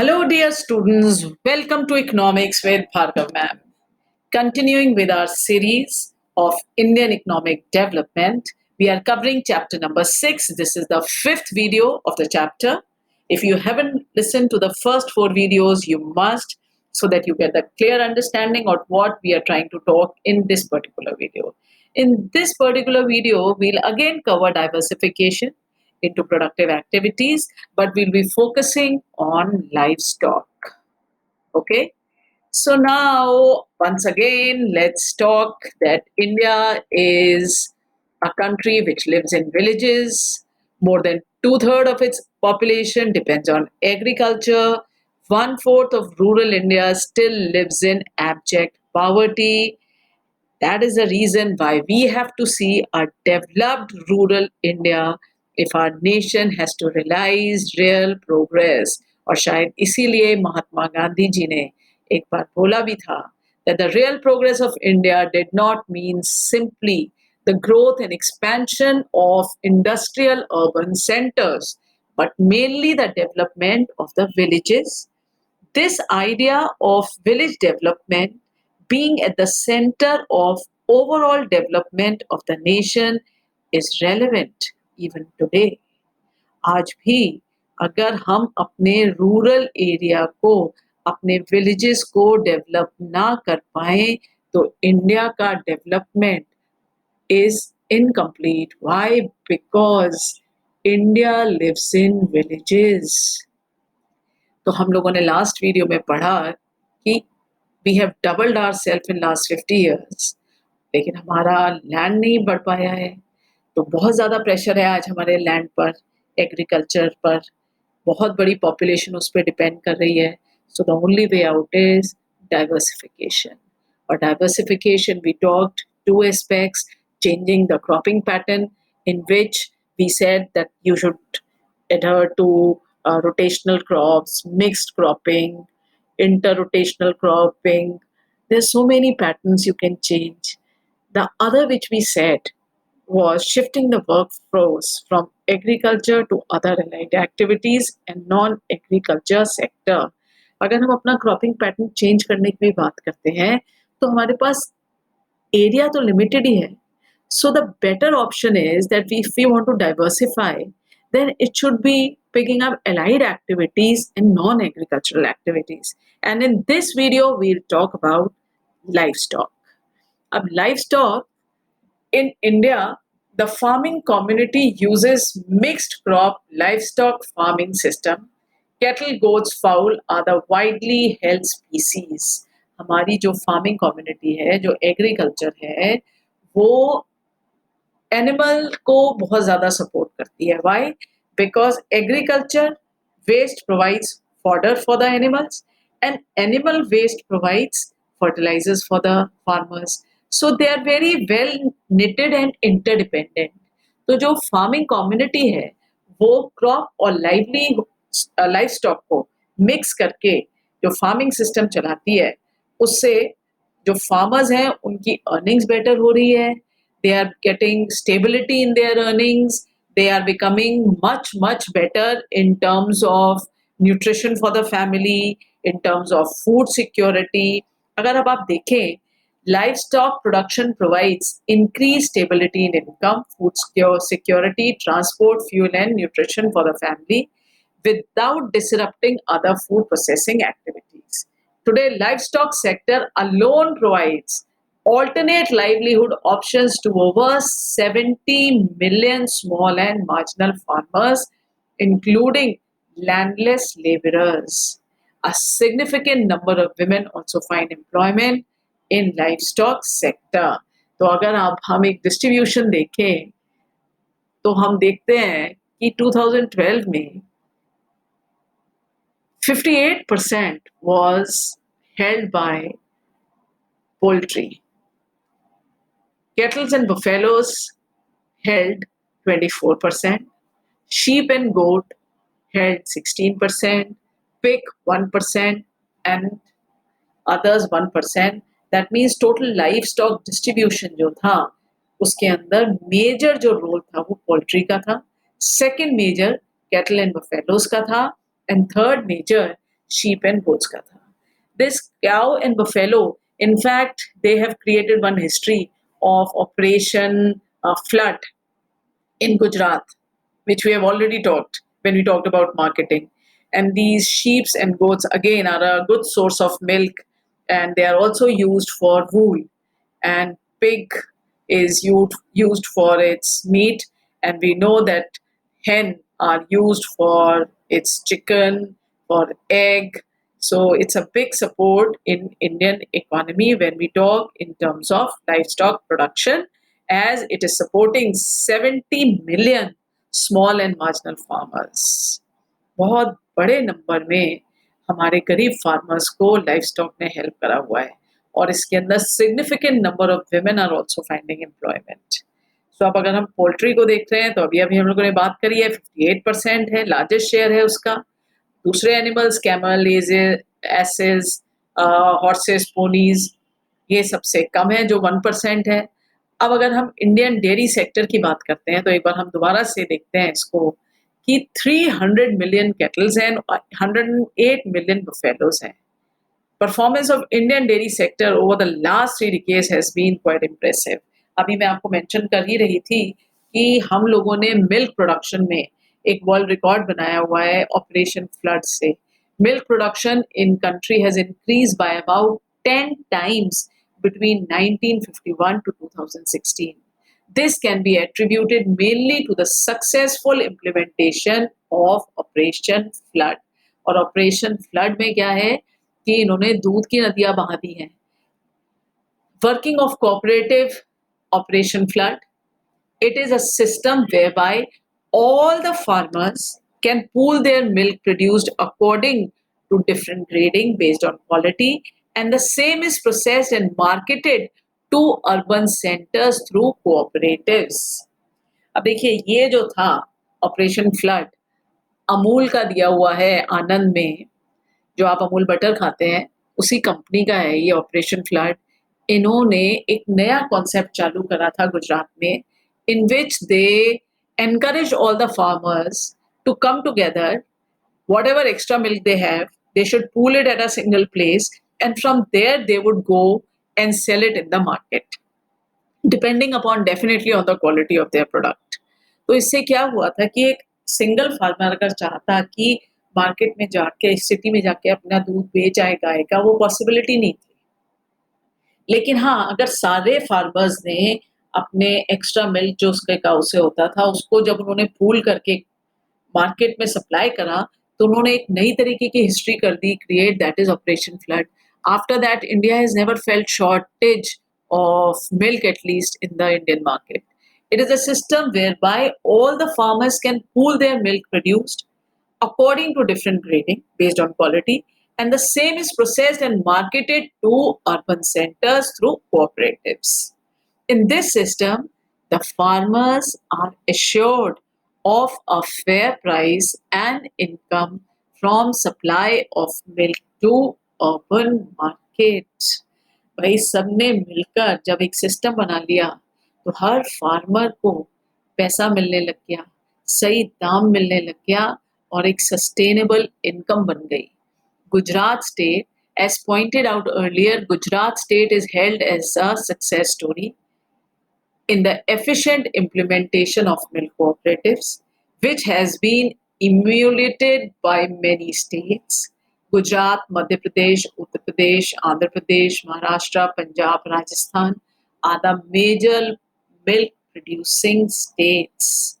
Hello, dear students. Welcome to Economics with Bhargav ma'am. Continuing with our series of Indian economic development, we are covering chapter number 6. This is the fifth video of the chapter. If you haven't listened to the first four videos, you must, so that you get the clear understanding of what we are trying to talk in this particular video. In this particular video, we'll again cover diversification into productive activities, but we'll be focusing on livestock. Okay, so now once again, let's talk that India is a country which lives in villages. More than two-thirds of its population depends on agriculture. One-fourth of rural India still lives in abject poverty. That is the reason why we have to see a developed rural India if our nation has to realize real progress. और शायद इसीलिए महात्मा गांधी जी ने एक बार बोला भी था that the real progress of India did not mean simply the growth and expansion of industrial urban centers, but mainly the development of the villages. This idea of village development being at the center of overall development of the nation is relevant even today. आज भी अगर हम अपने rural area को, अपने villages को develop ना कर पाए तो इंडिया का development is incomplete. Why? Because India lives in villages. तो हम लोगों ने लास्ट वीडियो में पढ़ा कि we have doubled our self in last 50 years, लेकिन हमारा लैंड नहीं बढ़ पाया है। तो बहुत ज़्यादा प्रेशर है आज हमारे लैंड पर, एग्रीकल्चर पर। बहुत बड़ी पॉपुलेशन उस पर डिपेंड कर रही है। So the only way out is diversification. और diversification we talked two aspects, changing the cropping pattern, in which we said that you should adhere to rotational crops, mixed cropping, interrotational cropping. There's so many patterns you can change. The other which we said was shifting the workforce from agriculture to other allied activities and non-agriculture sector. अगर हम अपना cropping pattern change करने की भी बात करते हैं तो हमारे पास एरिया तो लिमिटेड ही है. So the better option is that if we want to diversify, then it should be picking up allied activities and non-agricultural activities. And in this video, we'll talk about livestock. Ab livestock in India, the farming community uses mixed crop livestock farming system. Cattle, goats, fowl are the widely held species. हमारी जो farming community है, जो agriculture है, वो animal को बहुत ज़्यादा support करती है. Why? Because agriculture waste provides fodder for the animals and animal waste provides fertilisers for the farmers. So they are very well knitted and interdependent. तो जो फार्मिंग कम्युनिटी है वो क्रॉप और लाइव स्टॉक को mix करके जो farming system चलाती है, उससे जो फार्मर्स हैं उनकी अर्निंग्स बेटर हो रही है. They are getting stability in their earnings. They are becoming much better in terms of nutrition for the family, in terms of food security. अगर अब आप देखें, livestock production provides increased stability in income, food security, transport, fuel and nutrition for the family without disrupting other food processing activities. Today, livestock sector alone provides alternate livelihood options to over 70 million small and marginal farmers, including landless laborers. A significant number of women also find employment in livestock sector. तो अगर हम एक distribution देखें तो हम देखते हैं कि 2012 में 58% was held by poultry. Cattle and buffaloes held 24%, sheep and goat held 16%, pig 1%, and others 1%. That means total livestock distribution जो था उसके अंदर मेजर जो रोल था वो पोल्ट्री का था, second major cattle and buffaloes का था, and third major sheep and goats का था. This cow and buffalo, in fact, they have created one history of Operation Flood in Gujarat, which we have already talked when we talked about marketing. And these sheep and goats again are a good source of milk, and they are also used for wool. And pig is used for its meat, and we know that hen are used for its chicken, for egg. So it's a big support in Indian economy when we talk in terms of livestock production, as it is supporting 70 million small and marginal farmers. बहुत बड़े number में हमारे गरीब farmers को life stock ने help करा हुआ है, और इसके अंदर significant number of women are also finding employment. So अब अगर हम पोल्ट्री को देख रहे हैं तो अभी अभी हम लोगों ने बात करी है 58% है, लार्जेस्ट शेयर है उसका. दूसरे animals camel, asses, horses, ponies, ये सबसे कम है जो 1% है. अब अगर हम इंडियन डेयरी सेक्टर की बात करते हैं तो एक बार हम दोबारा से देखते हैं इसको कि 300 मिलियन केटल्स हैं, 108 मिलियन बफेलोज हैं. Performance of Indian dairy sector over the last 3 decades has been quite impressive. अभी मैं आपको मेंशन कर ही रही थी कि हम लोगों ने मिल्क प्रोडक्शन में एक वर्ल्ड रिकॉर्ड बनाया हुआ है ऑपरेशन फ्लड से. Milk production in country has increase by about 10 times between 1951 to 2016. This can be attributed mainly to the successful implementation of Operation Flood. और ऑपरेशन फ्लड में क्या है कि इन्होंने दूध की नदियां बहा दी हैं. Working of cooperative Operation Flood, it is a system whereby all the farmers can pool their milk produced according to different grading based on quality, and the same is processed and marketed to urban centers through cooperatives. अब देखिए ये जो था operation flood, Amul का दिया हुआ है आनंद में, जो आप अमूल बटर खाते हैं उसी कंपनी का है ये ऑपरेशन फ्लड. इन्होंने एक नया कॉन्सेप्ट चालू करा था गुजरात में, in which they encourage all the farmers to come together. Whatever extra milk they have, they should pool it at a single place, and from there they would go and sell it in the market, depending upon definitely on the quality of their product. तो इससे क्या हुआ था कि एक single farmer अगर चाहता कि मार्केट में जाके, सिटी में जाके अपना दूध बेच आए गाय का, वो पॉसिबिलिटी नहीं थी. लेकिन हाँ, अगर सारे फार्मर्स ने अपने एक्स्ट्रा मिल्क जो उसके काऊ से होता था उसको जब उन्होंने पूल करके मार्केट में सप्लाई करा, तो उन्होंने एक नई तरीके की हिस्ट्री कर दी create, that is Operation Flood. After that India has never felt shortage of milk, at least in the Indian market. It is a system whereby all the farmers can pool their milk produced according to different grading based on quality, and the same is processed and marketed to urban centers through cooperatives. In this system, the farmers are assured of a fair price and income from supply of milk to urban markets. भाई सबने मिलकर जब एक system बना लिया तो हर farmer को पैसा मिलने लग गया, सही दाम मिलने लग गया, और एक सस्टेनेबल इनकम बन गई. Gujarat state, as pointed out earlier, Gujarat state is held as a success story in the efficient implementation of milk cooperatives, which has been emulated by many states. Gujarat, Madhya Pradesh, Uttar Pradesh, Andhra Pradesh, Maharashtra, Punjab, Rajasthan are the major milk producing states.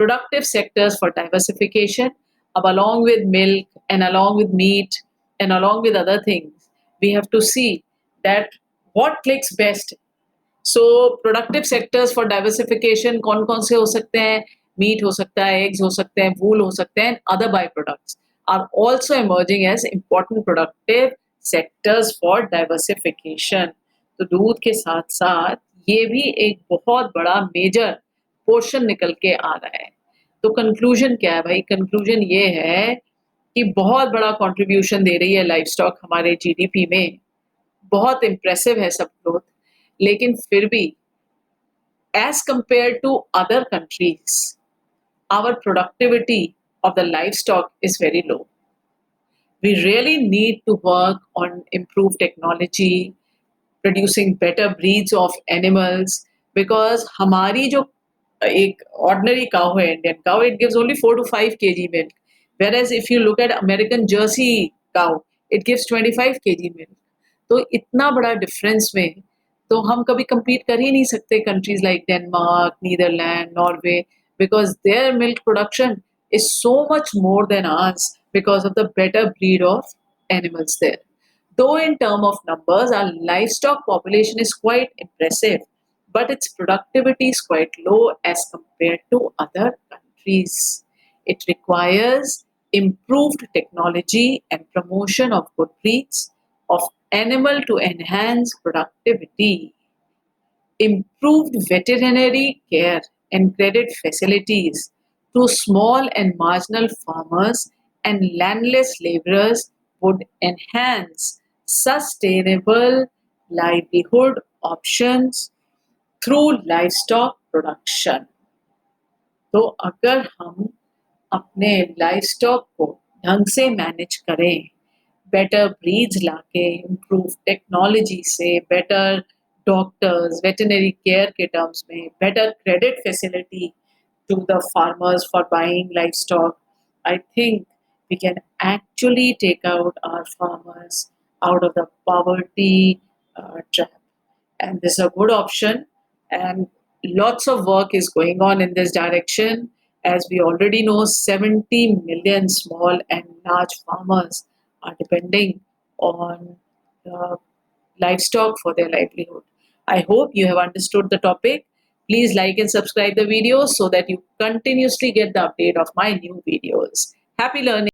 Productive sectors for diversification, along with milk and along with meat and along with other things, we have to see that what clicks best. So productive sectors for diversification कौन कौन से हो सकते हैं? Meet हो सकता है, eggs हो सकते हैं, वूल हो सकते हैं, other by products are also emerging as important productive sectors for diversification. तो दूध के साथ साथ ये भी एक बहुत बड़ा मेजर पोर्शन निकल के आ रहा है. तो कंक्लूजन क्या है भाई? कंक्लूजन ये है कि बहुत बड़ा कंट्रीब्यूशन दे रही है लाइफ स्टॉक हमारे जीडीपी में, बहुत इम्प्रेसिव है सब ग्रोथ, लेकिन फिर भी as compared to other countries, our productivity of the livestock is very low. We really need to work on improved technology, producing better breeds of animals, because हमारी जो एक ordinary cow है, Indian cow, it gives only 4 to 5 kg milk, whereas if you look at American Jersey cow, it gives 25 kg milk. तो इतना बड़ा difference में तो हम कभी compete कर ही नहीं सकते countries like Denmark, Netherlands, Norway, because their milk production is so much more than ours because of the better breed of animals there. Though in term of numbers, our livestock population is quite impressive, but its productivity is quite low as compared to other countries. It requires improved technology and promotion of good breeds of animal to enhance productivity, improved veterinary care and credit facilities to small and marginal farmers and landless laborers would enhance sustainable livelihood options through livestock production. तो अगर हम अपने livestock को ढंग से manage करें, better breeds लाके, improve technology से, बेटर डॉक्टर्स, वेटरनरी केयर के टर्म्स में, better credit facility to the farmers for buying livestock, I think we can actually take out our farmers out of the poverty trap. And this is a good option. And lots of work is going on in this direction. As we already know, 70 million small and large farmers are depending on livestock for their livelihood. I hope you have understood the topic. Please like and subscribe the video so that you continuously get the update of my new videos. Happy learning.